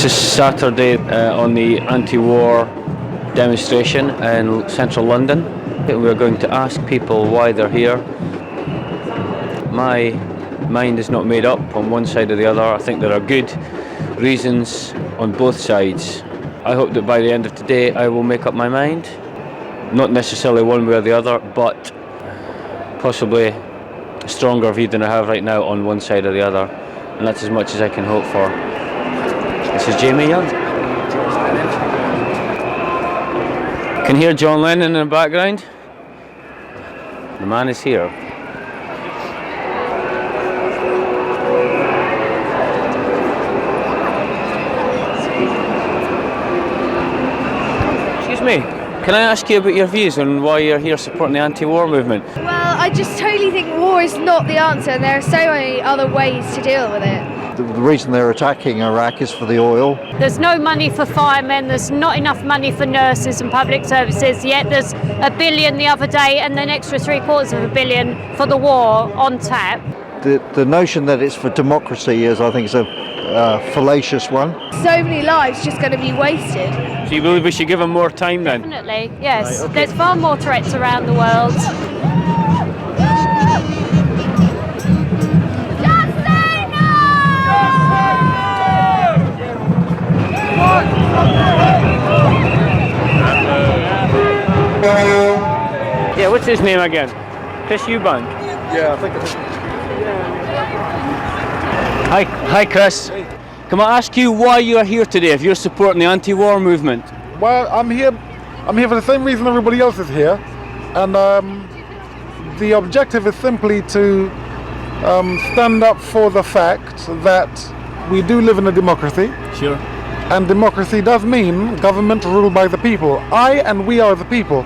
This is Saturday on the anti-war demonstration in central London. We're going to ask people why they're here. My mind is not made up on one side or the other. I think there are good reasons on both sides. I hope that by the end of today I will make up my mind. Not necessarily one way or the other, but possibly a stronger view than I have right now on one side or the other. And that's as much as I can hope for. This is Jamie Young. Can hear John Lennon in the background. The man is here. Excuse me, can I ask you about your views on why you're here supporting the anti-war movement? Well, I just totally think war is not the answer, and there are so many other ways to deal with it. The reason they're attacking Iraq is for the oil. There's no money for firemen, there's not enough money for nurses and public services, yet there's $1 billion the other day and an extra $750 million for the war on tap. The notion that it's for democracy is, I think, is a fallacious one. So many lives just going to be wasted. So you believe we should give them more time then? Definitely, yes. Right, okay. There's far more threats around the world. Yeah, what's his name again? Chris Eubank. Yeah, I think it's... Hi Chris. Hey. Can I ask you why you are here today if you're supporting the anti-war movement? Well, I'm here for the same reason everybody else is here, and the objective is simply to stand up for the fact that we do live in a democracy. Sure. And democracy does mean government ruled by the people. I and we are the people.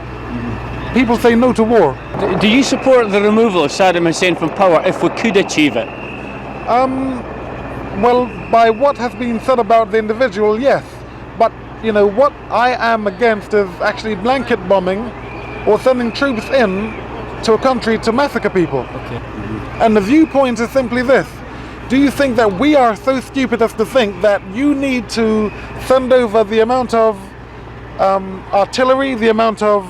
People say no to war. Do you support the removal of Saddam Hussein from power if we could achieve it? Well, by what has been said about the individual, yes. But, you know, what I am against is actually blanket bombing or sending troops in to a country to massacre people. Okay. And the viewpoint is simply this. Do you think that we are so stupid as to think that you need to send over the amount of artillery, the amount of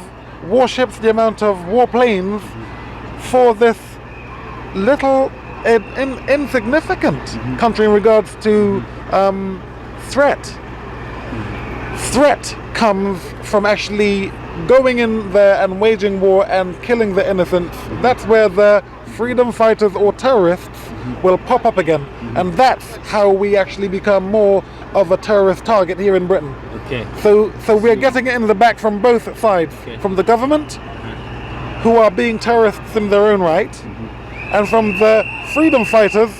warships, the amount of warplanes for this little insignificant country in regards to threat? Threat comes from actually going in there and waging war and killing the innocents. That's where the freedom fighters or terrorists will pop up again, and that's how we actually become more of a terrorist target here in Britain. Okay. So we're getting it in the back from both sides, from the government, who are being terrorists in their own right, and from the freedom fighters,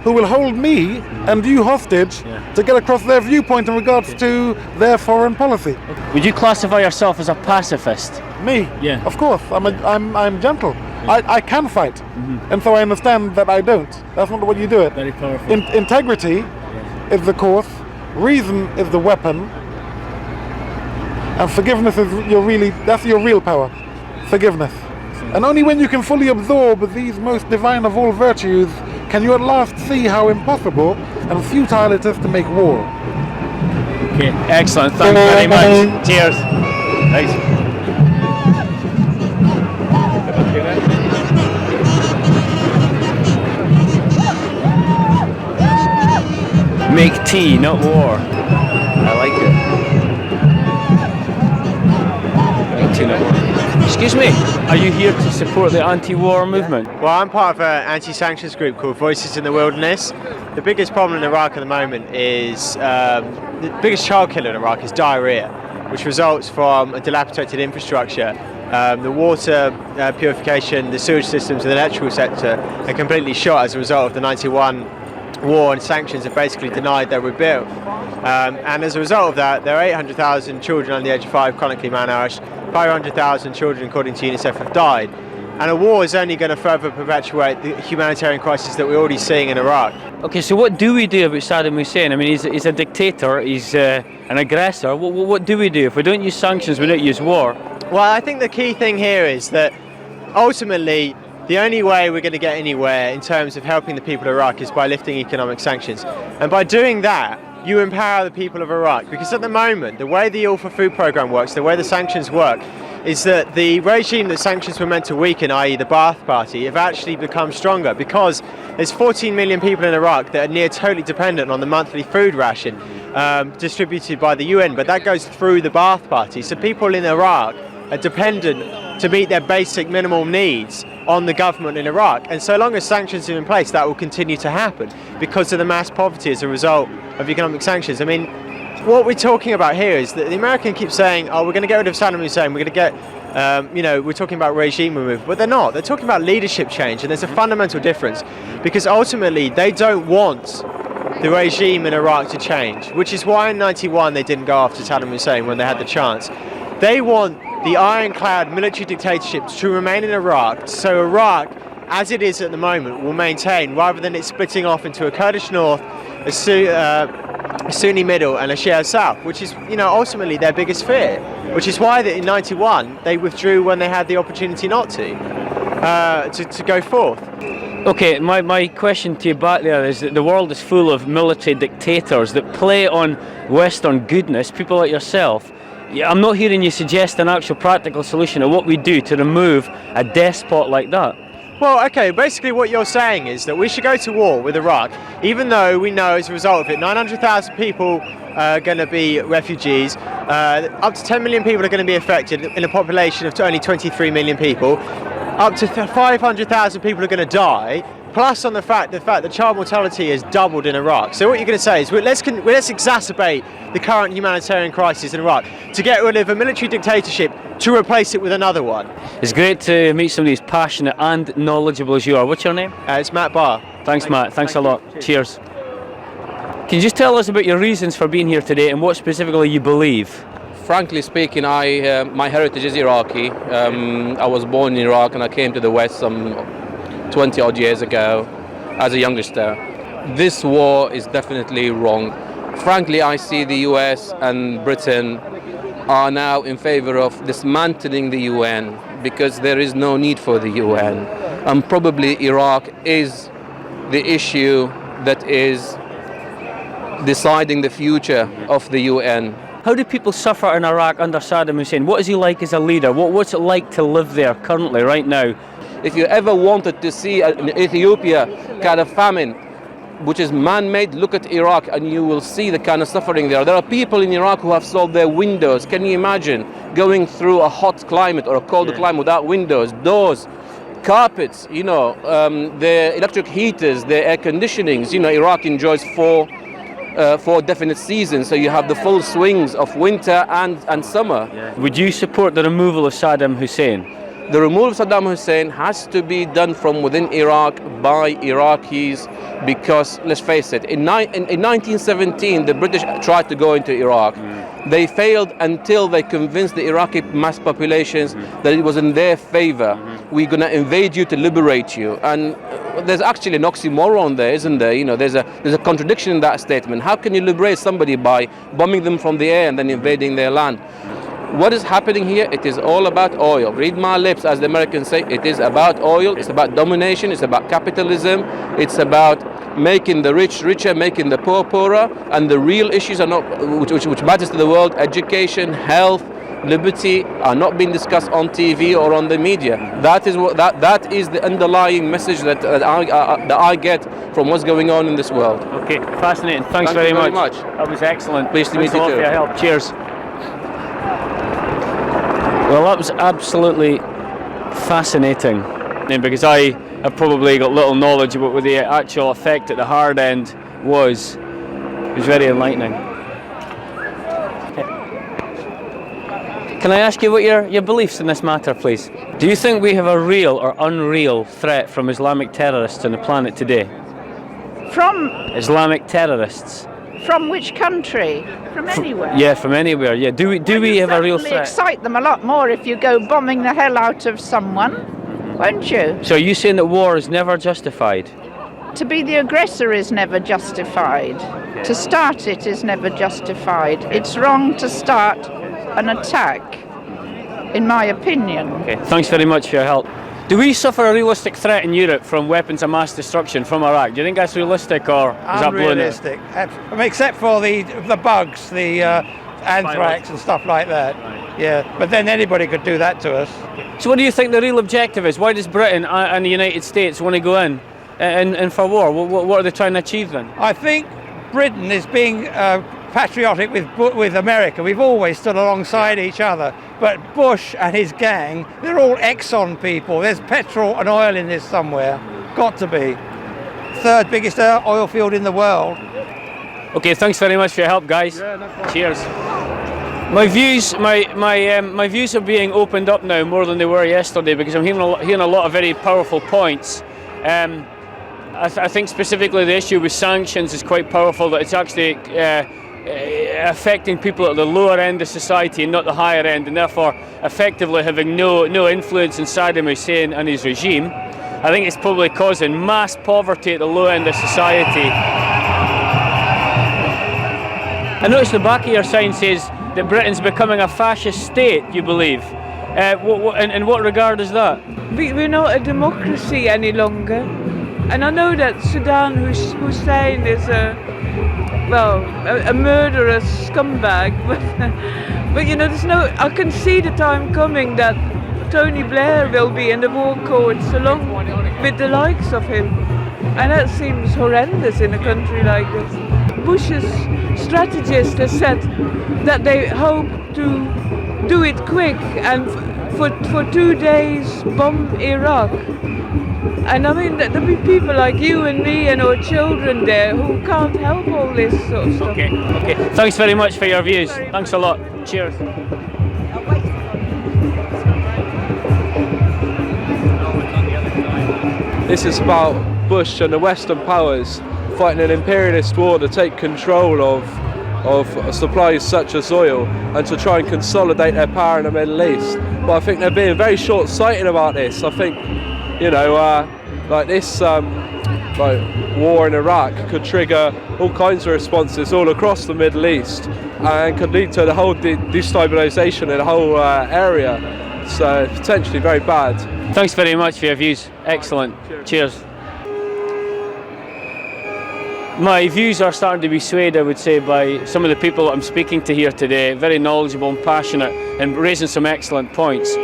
who will hold me and you hostage to get across their viewpoint in regards to their foreign policy. Would you classify yourself as a pacifist? Me? Yeah. Of course. I'm gentle. I can fight, and so I understand that I don't. That's not the way you do it. Very powerful. Integrity is the course, reason is the weapon, and forgiveness is that's your real power. Forgiveness. And only when you can fully absorb these most divine of all virtues can you at last see how impossible and futile it is to make war. Okay, excellent. Thank you very much. Cheers. Thanks. Make tea, not war. I like it. Make tea, not war. Excuse me, are you here to support the anti-war movement? Well, I'm part of an anti-sanctions group called Voices in the Wilderness. The biggest problem in Iraq at the moment is, the biggest child killer in Iraq is diarrhea, which results from a dilapidated infrastructure. The water purification, the sewage systems and the electrical sector are completely shot as a result of the 91 war, and sanctions have basically denied their rebuild. And as a result of that, there are 800,000 children under the age of 5 chronically malnourished. 500,000 children, according to UNICEF, have died. And a war is only going to further perpetuate the humanitarian crisis that we're already seeing in Iraq. Okay, so what do we do about Saddam Hussein? I mean, he's a dictator, he's an aggressor. What do we do? If we don't use sanctions, we don't use war. Well, I think the key thing here is that ultimately the only way we're going to get anywhere in terms of helping the people of Iraq is by lifting economic sanctions. And by doing that, you empower the people of Iraq. Because at the moment, the way the All for Food program works, the way the sanctions work, is that the regime that sanctions were meant to weaken, i.e. the Ba'ath Party, have actually become stronger because there's 14 million people in Iraq that are near totally dependent on the monthly food ration distributed by the UN, but that goes through the Ba'ath Party. So people in Iraq are dependent to meet their basic minimal needs on the government in Iraq. And so long as sanctions are in place, that will continue to happen because of the mass poverty as a result of economic sanctions. I mean, what we're talking about here is that the American keeps saying, oh, we're going to get rid of Saddam Hussein, we're going to get, we're talking about regime removal, but they're not. They're talking about leadership change, and there's a fundamental difference because ultimately they don't want the regime in Iraq to change, which is why in 91 they didn't go after Saddam Hussein when they had the chance. They want the ironclad military dictatorship to remain in Iraq, so Iraq, as it is at the moment, will maintain, rather than it splitting off into a Kurdish north, a Sunni middle and a Shia south, which is, ultimately their biggest fear, which is why that in 91 they withdrew when they had the opportunity not to go forth. Okay, my question to you back there is that the world is full of military dictators that play on Western goodness, people like yourself. I'm not hearing you suggest an actual practical solution of what we do to remove a despot like that. Well, okay, basically what you're saying is that we should go to war with Iraq, even though we know as a result of it 900,000 people are going to be refugees, up to 10 million people are going to be affected in a population of only 23 million people, up to 500,000 people are going to die, plus on the fact that child mortality has doubled in Iraq. So what you're going to say is let's exacerbate the current humanitarian crisis in Iraq to get rid of a military dictatorship to replace it with another one. It's great to meet somebody as passionate and knowledgeable as you are. What's your name? It's Matt Barr. Thanks Matt. Thanks a lot. Cheers. Can you just tell us about your reasons for being here today and what specifically you believe? Frankly speaking, my heritage is Iraqi. I was born in Iraq and I came to the West some 20 odd years ago as a youngster. This war is definitely wrong. Frankly, I see the US and Britain are now in favor of dismantling the UN because there is no need for the UN. And probably Iraq is the issue that is deciding the future of the UN. How do people suffer in Iraq under Saddam Hussein? What is he like as a leader? What's it like to live there currently, right now? If you ever wanted to see an Ethiopia kind of famine, which is man-made, look at Iraq and you will see the kind of suffering there. There are people in Iraq who have sold their windows. Can you imagine going through a hot climate or a cold climate without windows, doors, carpets, the electric heaters, the air conditionings? Iraq enjoys four definite seasons, so you have the full swings of winter and summer. Yeah. Would you support the removal of Saddam Hussein? The removal of Saddam Hussein has to be done from within Iraq by Iraqis because, let's face it, in 1917 the British tried to go into Iraq. They failed until they convinced the Iraqi mass populations that it was in their favor. We're going to invade you to liberate you. And there's actually an oxymoron there, isn't there? There's a contradiction in that statement. How can you liberate somebody by bombing them from the air and then invading their land? What is happening here? It is all about oil. Read my lips, as the Americans say. It is about oil. It's about domination. It's about capitalism. It's about making the rich richer, making the poor poorer. And the real issues are not, which matters to the world, education, health, liberty, are not being discussed on TV or on the media. That is the underlying message that I get from what's going on in this world. Okay, fascinating. Thanks very much. That was excellent. Pleased to meet you too. For your help. Cheers. Well, that was absolutely fascinating, because I have probably got little knowledge about what the actual effect at the hard end was. It was very enlightening. Can I ask you what your beliefs in this matter, please? Do you think we have a real or unreal threat from Islamic terrorists on the planet today? From Islamic terrorists? From which country? From anywhere? Yeah, from anywhere. Yeah. Do we have a real threat? Excite them a lot more if you go bombing the hell out of someone, won't you? So are you saying that war is never justified? To be the aggressor is never justified. To start it is never justified. It's wrong to start an attack, in my opinion. Okay. Thanks very much for your help. Do we suffer a realistic threat in Europe from weapons of mass destruction from Iraq? Do you think that's realistic, or is that blown it? Unrealistic. I mean, except for the bugs, the anthrax and stuff like that. Right. Yeah, but then anybody could do that to us. So what do you think the real objective is? Why does Britain and the United States want to go in and for war? What are they trying to achieve then? I think Britain is being patriotic with America. We've always stood alongside each other. But Bush and his gang, they're all Exxon people. There's petrol and oil in this somewhere. Got to be. Third biggest oil field in the world. Okay, thanks very much for your help, guys. Yeah, no problem. Cheers. My views are being opened up now more than they were yesterday, because I'm hearing a lot of very powerful points. I think specifically the issue with sanctions is quite powerful, that it's actually affecting people at the lower end of society and not the higher end, and therefore effectively having no influence in Saddam Hussein and his regime. I think it's probably causing mass poverty at the low end of society. I noticed the back of your sign says that Britain's becoming a fascist state, you believe. In what regard is that? We're not a democracy any longer. And I know that Saddam Hussein is a murderous scumbag, but you know, I can see the time coming that Tony Blair will be in the war courts along with the likes of him. And that seems horrendous in a country like this. Bush's strategists have said that they hope to do it quick and for 2 days bomb Iraq. And I mean, there'll be people like you and me and our children there who can't help all this sort of stuff. Okay. Thanks very much for your views. Thanks a lot. Cheers. This is about Bush and the Western powers fighting an imperialist war to take control of supplies such as oil and to try and consolidate their power in the Middle East. But I think they're being very short-sighted about this. I think, you know, like this war in Iraq could trigger all kinds of responses all across the Middle East and could lead to the whole destabilisation in the whole area. So potentially very bad. Thanks very much for your views. Excellent. Cheers. My views are starting to be swayed, I would say, by some of the people that I'm speaking to here today. Very knowledgeable and passionate and raising some excellent points.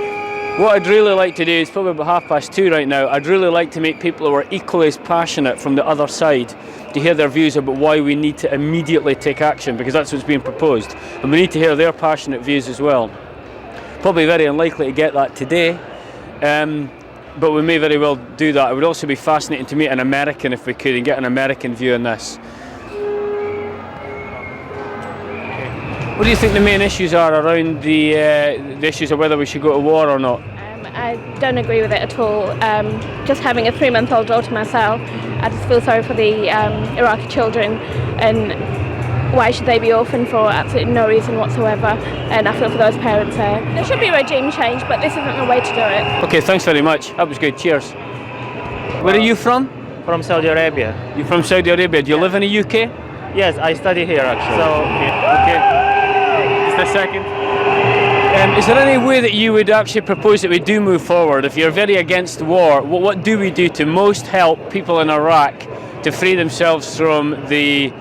What I'd really like to do is probably about 2:30 right now. I'd really like to make people who are equally as passionate from the other side to hear their views about why we need to immediately take action, because that's what's being proposed. And we need to hear their passionate views as well. Probably very unlikely to get that today. But we may very well do that. It would also be fascinating to meet an American if we could and get an American view on this. What do you think the main issues are around the issues of whether we should go to war or not? I don't agree with it at all. Just having a 3-month-old daughter myself, I just feel sorry for the Iraqi children, and why should they be orphaned for absolutely no reason whatsoever? And I feel for those parents there. There should be regime change, but this isn't the way to do it. Okay, thanks very much. That was good. Cheers. Where are you from? From Saudi Arabia. You're from Saudi Arabia. Do you live in the UK? Yes, I study here actually. So, okay. Just a second. Is there any way that you would actually propose that we do move forward? If you're very against war, what do we do to most help people in Iraq to free themselves from the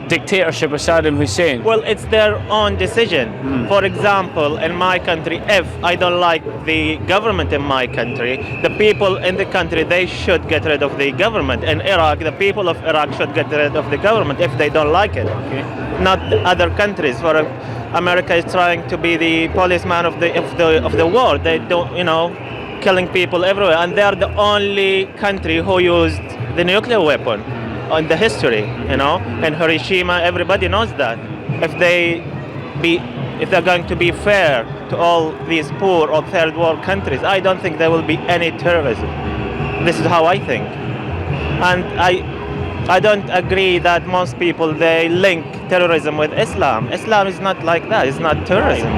dictatorship of Saddam Hussein? Well, it's their own decision. For example, in my country, if I don't like the government in my country, the people in the country, they should get rid of the government. In Iraq, the people of Iraq should get rid of the government if they don't like it. Okay. Not other countries. For America is trying to be the policeman of the world. They don't, killing people everywhere, and they are the only country who used the nuclear weapon in the history, in Hiroshima. Everybody knows that. If they're going to be fair to all these poor or third world countries, I don't think there will be any terrorism. This is how I think. And I don't agree that most people, they link terrorism with Islam. Islam is not like that. It's not terrorism.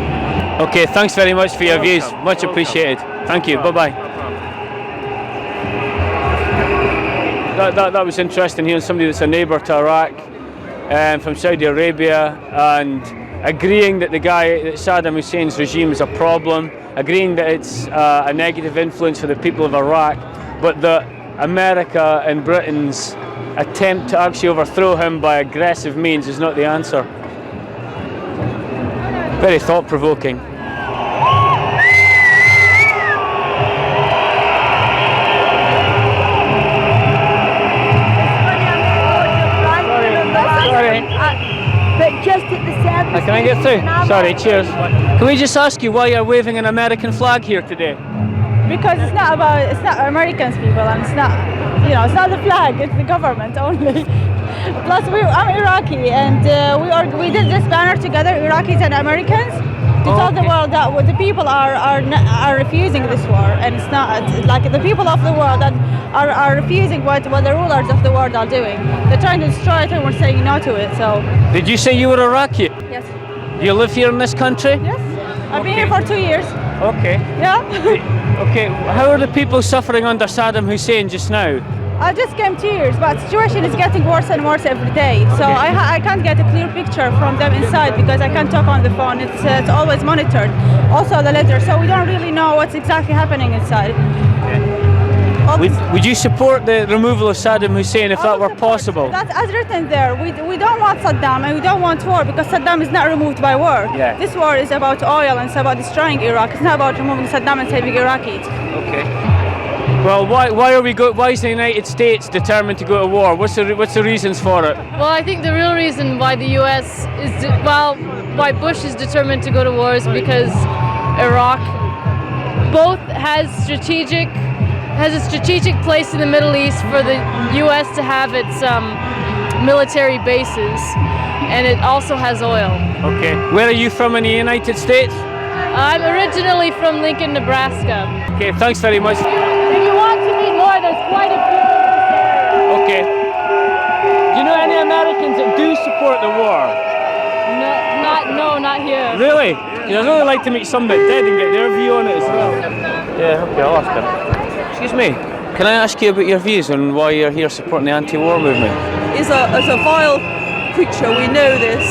Okay, thanks very much for your views. Much appreciated. Thank you. Bye-bye. That was interesting hearing somebody that's a neighbour to Iraq, from Saudi Arabia, and agreeing that that Saddam Hussein's regime is a problem, agreeing that it's a negative influence for the people of Iraq, but that America and Britain's attempt to actually overthrow him by aggressive means is not the answer. Very thought-provoking. But just at the surface. Can I get through? Sorry, cheers. Can we just ask you why you're waving an American flag here today? Because it's not Americans people, and it's not, it's not the flag, it's the government only. Plus, I'm Iraqi, and we did this banner together, Iraqis and Americans, to tell the world that the people are refusing this war, and it's not like the people of the world that are refusing what the rulers of the world are doing. They're trying to destroy it, and we're saying no to it. So. Did you say you were Iraqi? Yes. You live here in this country? Yes. I've been here for 2 years. Okay. Yeah. Okay. How are the people suffering under Saddam Hussein just now? I just came 2 years, but the situation is getting worse and worse every day. So I can't get a clear picture from them inside because I can't talk on the phone. It's always monitored. Also the letter, so we don't really know what's exactly happening inside. Would you support the removal of Saddam Hussein if that were possible? That's as written there. We don't want Saddam and we don't want war because Saddam is not removed by war. Yeah. This war is about oil and it's about destroying Iraq. It's not about removing Saddam and saving Iraqis. Okay. Well, why is the United States determined to go to war? What's the reasons for it? Well, I think the real reason why the U.S. why Bush is determined to go to war is because Iraq both has a strategic place in the Middle East for the U.S. to have its military bases, and it also has oil. Okay. Where are you from in the United States? I'm originally from Lincoln, Nebraska. Okay, thanks very much. If you want to meet more, there's quite a few in this area. Okay. Do you know any Americans that do support the war? No, not here. Really? I'd really like to meet somebody did and get their view on it as well. Yeah, okay, I'll ask them. Excuse me, can I ask you about your views on why you're here supporting the anti-war movement? Is a vile creature, we know this,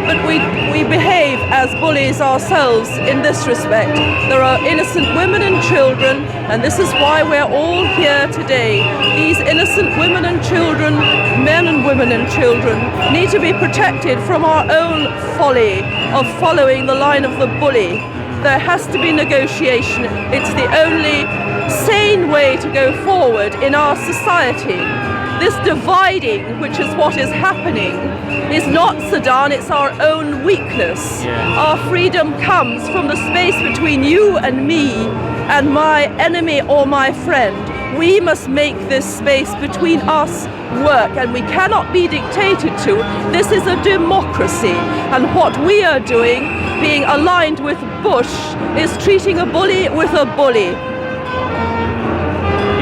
but we behave as bullies ourselves in this respect. There are innocent women and children, and this is why we're all here today. These innocent women and children, men and women and children, need to be protected from our own folly of following the line of the bully. There has to be negotiation. It's the only sane way to go forward in our society. This dividing, which is what is happening, is not Sudan, it's our own weakness. Yeah. Our freedom comes from the space between you and me and my enemy or my friend. We must make this space between us work, and we cannot be dictated to. This is a democracy, and what we are doing, being aligned with Bush, is treating a bully with a bully.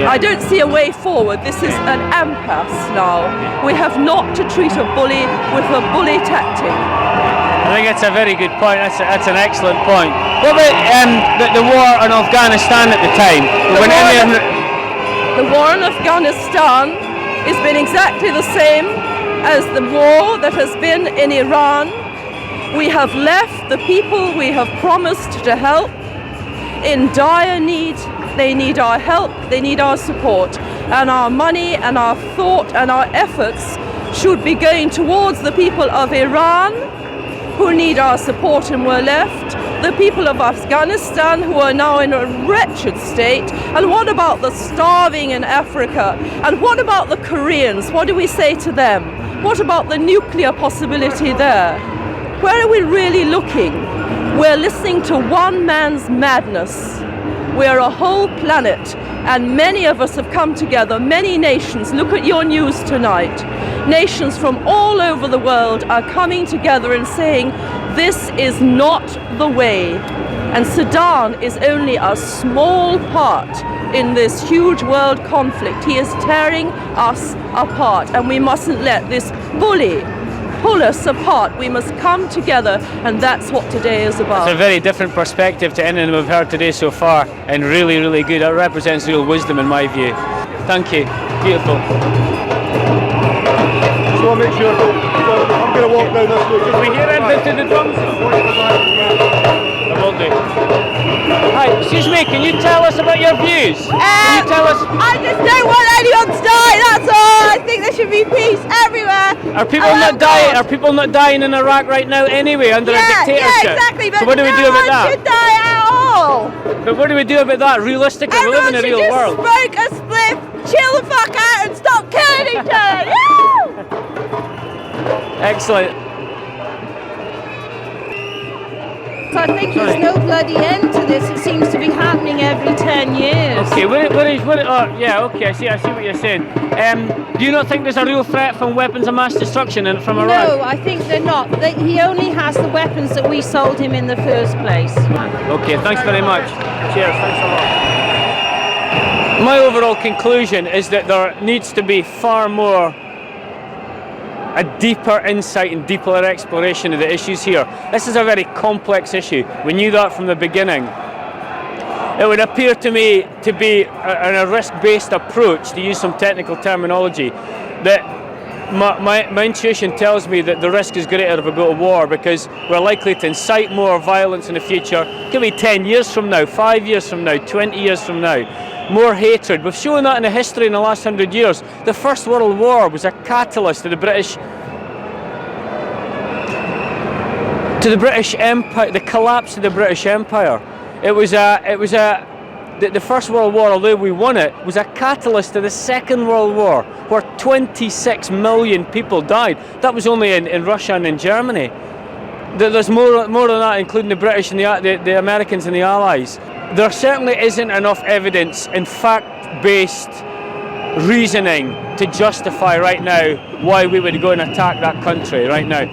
I don't see a way forward. This is an impasse now. We have not to treat a bully with a bully tactic. I think that's a very good point. That's an excellent point. What about the war in Afghanistan at the time? The war in Afghanistan has been exactly the same as the war that has been in Iran. We have left the people we have promised to help in dire need. They need our help, they need our support, and our money and our thought and our efforts should be going towards the people of Iran who need our support and were left, the people of Afghanistan who are now in a wretched state, and what about the starving in Africa, and what about the Koreans? What do we say to them? What about the nuclear possibility there? Where are we really looking? We're listening to one man's madness. We're a whole planet, and many of us have come together, many nations. Look at your news tonight. Nations from all over the world are coming together and saying, this is not the way. And Sudan is only a small part in this huge world conflict. He is tearing us apart, and we mustn't let this bully pull us apart. We must come together, and that's what today is about. It's a very different perspective to anything we've heard today so far, and really, really good. It represents real wisdom in my view. Thank you. Beautiful. So make sure going to walk down this way. Can we hear anything to the drums? I will do. Hi, excuse me, can you tell us about your views? Can you tell us? I just don't want anyone to die, that's all. I think there should be peace everywhere. Are people not dying? Are people not dying in Iraq right now anyway under a dictatorship? Yeah, exactly. But so what do we do about that? No one should die at all. But what do we do about that? Realistically, we live in a real world. Smoke a spliff, chill the fuck out, and stop killing each other. Excellent. So I think there's no bloody end to this. It seems to be happening every 10 years. Okay, yeah, okay, I see what you're saying. Do you not think there's a real threat from weapons of mass destruction from Iraq? No, I think they're not. He only has the weapons that we sold him in the first place. Okay, thanks very much. Cheers, thanks a lot. My overall conclusion is that there needs to be far more a deeper insight and deeper exploration of the issues here. This is a very complex issue. We knew that from the beginning. It would appear to me to be a risk-based approach, to use some technical terminology, that my intuition tells me that the risk is greater if we go to war, because we're likely to incite more violence in the future. It could be 10 years from now, 5 years from now, 20 years from now. More hatred. We've shown that in the history in the last 100 years. The First World War was a catalyst to the British Empire, the collapse of the British Empire. The First World War, although we won it, was a catalyst to the Second World War, where 26 million people died. That was only in Russia and in Germany. There's more than that, including the British and the Americans and the Allies. There certainly isn't enough evidence in fact-based reasoning to justify right now why we would go and attack that country right now.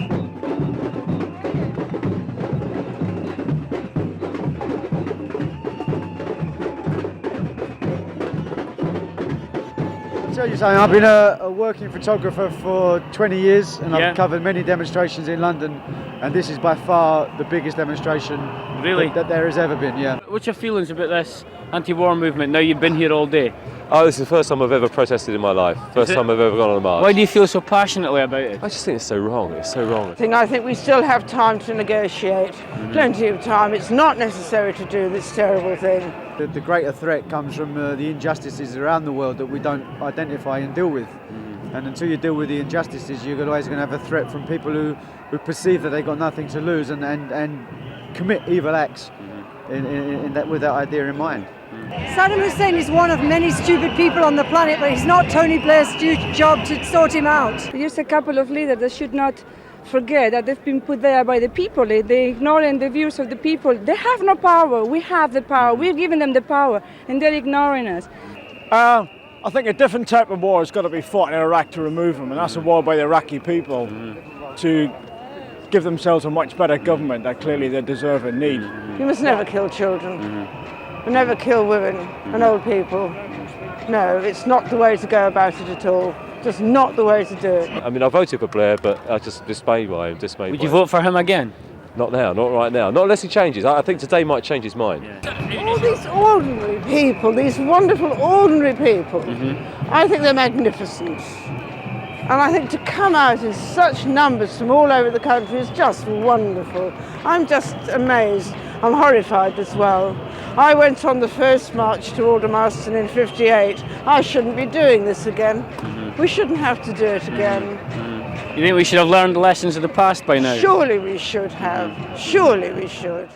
I've been a working photographer for 20 years, and I've covered many demonstrations in London, and this is by far the biggest demonstration that there has ever been. Yeah. What's your feelings about this anti-war movement now you've been here all day? Oh, this is the first time I've ever protested in my life. First time I've ever gone on a march. Why do you feel so passionately about it? I just think it's so wrong. It's so wrong. I think we still have time to negotiate. Plenty of time. It's not necessary to do this terrible thing. The greater threat comes from the injustices around the world that we don't identify and deal with. And until you deal with the injustices, you're always going to have a threat from people who perceive that they've got nothing to lose and commit evil acts with that idea in mind. Saddam Hussein is one of many stupid people on the planet, but it's not Tony Blair's job to sort him out. Just a couple of leaders that should not forget that they've been put there by the people. They ignoring the views of the people. They have no power. We have the power. We're giving them the power, and they're ignoring us. I think a different type of war has got to be fought in Iraq to remove them, and that's a war by the Iraqi people to give themselves a much better government that clearly they deserve and need. You must never kill children. Never kill women and old people. No, it's not the way to go about it at all. Just not the way to do it. I mean, I voted for Blair, but I just dismayed by him. Would you vote for him again? Not now, not right now. Not unless he changes. I think today might change his mind. All these ordinary people, these wonderful ordinary people, I think they're magnificent. And I think to come out in such numbers from all over the country is just wonderful. I'm just amazed. I'm horrified as well. I went on the first march to Aldermaston in '58. I shouldn't be doing this again. We shouldn't have to do it again. You think we should have learned the lessons of the past by now? Surely we should have. Surely we should.